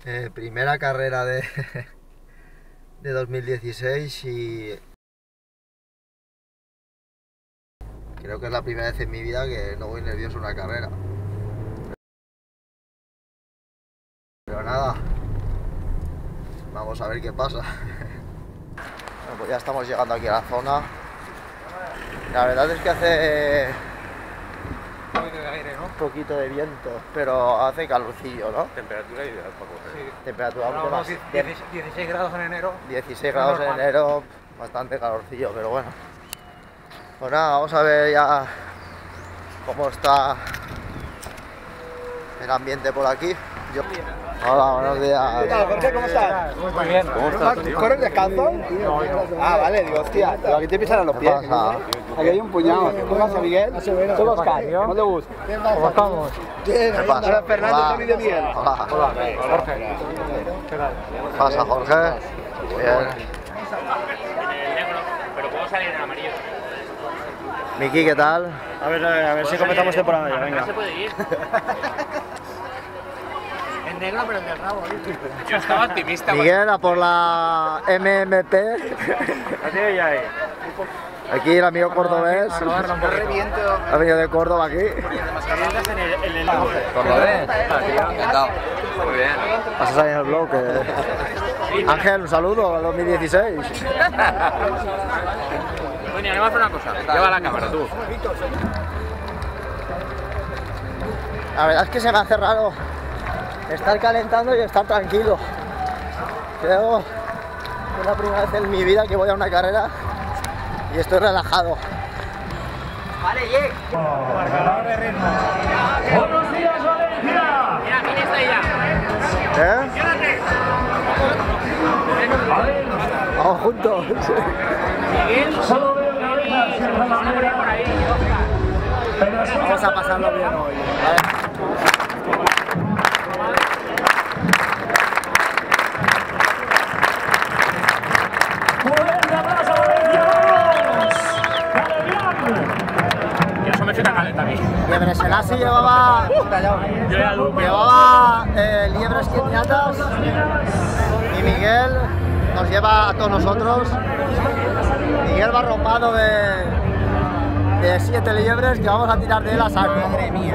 Primera carrera de 2016 y creo que es la primera vez en mi vida que no voy nervioso en una carrera. Pero nada, vamos a ver qué pasa. Bueno, pues ya estamos llegando aquí a la zona. La verdad es que hace un poquito de viento, pero hace calorcillo, ¿no? Temperatura ideal para correr. Sí. Temperatura no, más 16 grados en enero. 16 grados en enero, bastante calorcillo, pero bueno. Pues nada, vamos a ver ya cómo está el ambiente por aquí. Hola, buenos días. ¿Qué tal, Jorge? ¿Cómo estás? Muy bien. ¿Cómo estás, tío? ¿Corres descalzo? No, yo no. Ah, vale, digo, hostia, aquí te pisan los pies. ¿Qué pasa? Aquí hay un puñado. ¿Qué pasa, Miguel? Todos Oscar, ¿cómo te gusta? ¿Cómo estamos? Bien, ¿Qué pasa? hola, Fernando, Hola. Tony de Miguel. Hola. Jorge. ¿Qué tal? ¿Qué pasa, Jorge? Bien. Pero puedo salir en amarillo. Miki, ¿qué tal? A ver si completamos temporada ya, venga. No se puede ir. En negro, pero en del rabo. Yo estaba optimista. Miguel, a por la MMP. La tiene ya ahí. Aquí el amigo cordobés. Yo reviento. Ha venido de Córdoba aquí. Revientas en el ¿Cordobés? Encantado. Muy bien. Vas a salir en el blog. Ángel, un saludo al 2016. Bueno, vamos a hacer una cosa. Lleva la cámara, tú. La verdad es que se me hace raro estar calentando y estar tranquilo. Creo que es la primera vez en mi vida que voy a una carrera y estoy relajado. Vale, Jake. marcador de ritmo. ¡Buenos días, Valencia! Mira, ¿quién está ahí ya? ¿Eh? Vamos juntos. Solo veo cabezas que Por ahí, Oscar. pero escucha. Vamos a pasarlo bien hoy. ¿Vale? ¡Fuerte abrazo, Valencia! ¡Vamos! ¡Dale bien! Que eso me fue tan calenta a mí. Liebre Selassie llevaba liebres keniatas y Miguel nos lleva a todos nosotros. Miguel va arropado de 7 liebres que vamos a tirar de él a saco. Madre mía.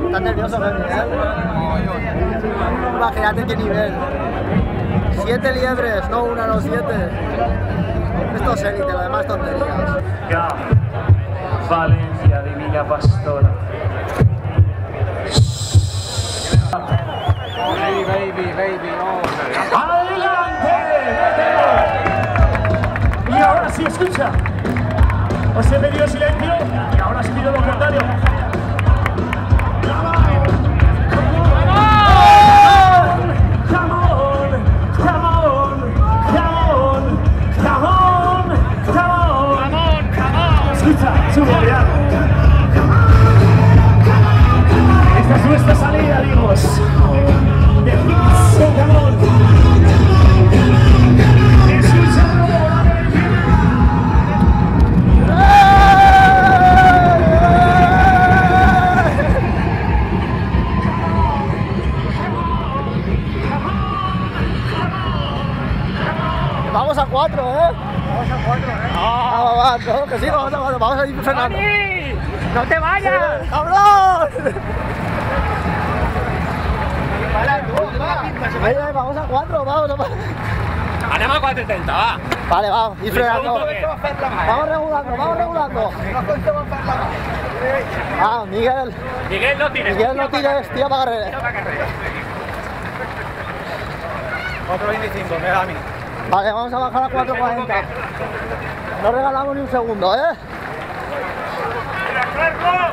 ¿Estás nervioso, Miguel? Imagínate qué nivel. 7 liebres, no una, no 7. Esto es élite, lo demás tonterías. Ya. Valencia, divina pastora. Baby, no. ¡Adelante! Y ahora sí, escucha. Os he pedido silencio y ahora sí pido lo contrario. Escucha, sube, real. Esta es nuestra salida, amigos. De Pizzo Camón. Escucha, Vamos a 4, ¿eh? Vamos a 4, ¿eh? Ah, no, que sí, vamos a 4. Vamos a ir frenando. ¡No te vayas! ¡Cabrón! Oye, vamos a 4, vamos. Ganamos a 4.30, va. Vale, vamos, ir frenando. toque. Vamos regulando. Ah, Miguel Miguel, no tires. no tires, tira para carrera. 4.25, me da a mí. Vale, vamos a bajar a 4.40. No regalamos ni un segundo, ¿eh?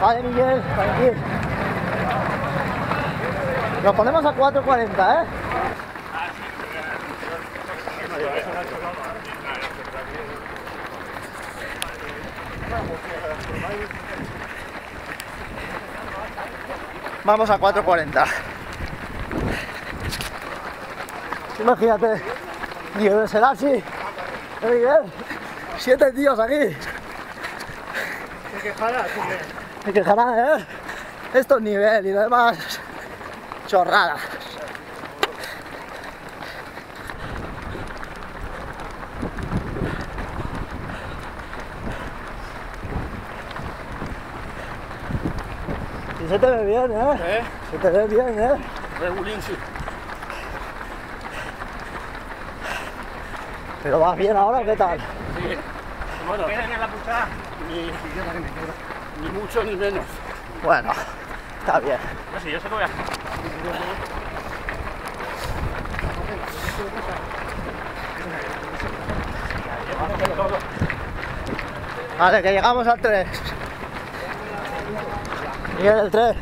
Vale, Miguel, tranquilo. Nos ponemos a 4.40, ¿eh? Vamos a 4.40. Imagínate, Liebre Selassie, Miguel, 7 tíos aquí. Me quejará, ¿eh? Esto es nivel y lo demás, chorradas. Si se te ve bien, ¿eh? Se te ve bien, ¿eh? Regulín, sí. ¿Pero vas bien ahora o qué tal? Sí. Bueno, ¿qué en la puchada? Ni mucho ni menos. Bueno, está bien. No sé, yo sé que voy a... Vale, que llegamos al 3. Miguel, el 3.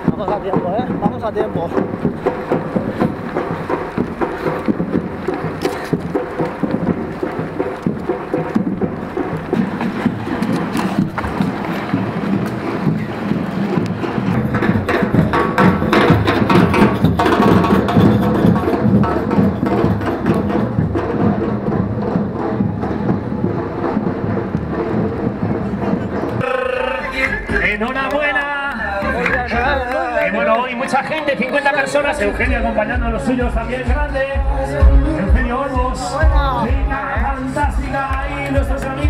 Vamos a tiempo, ¿eh? Vamos a tiempo. Enhorabuena. Y bueno, hoy mucha gente, 50 personas. Eugenio acompañando a los suyos también, grande. Eugenio Olmos, Reina Fantástica y nuestros amigos.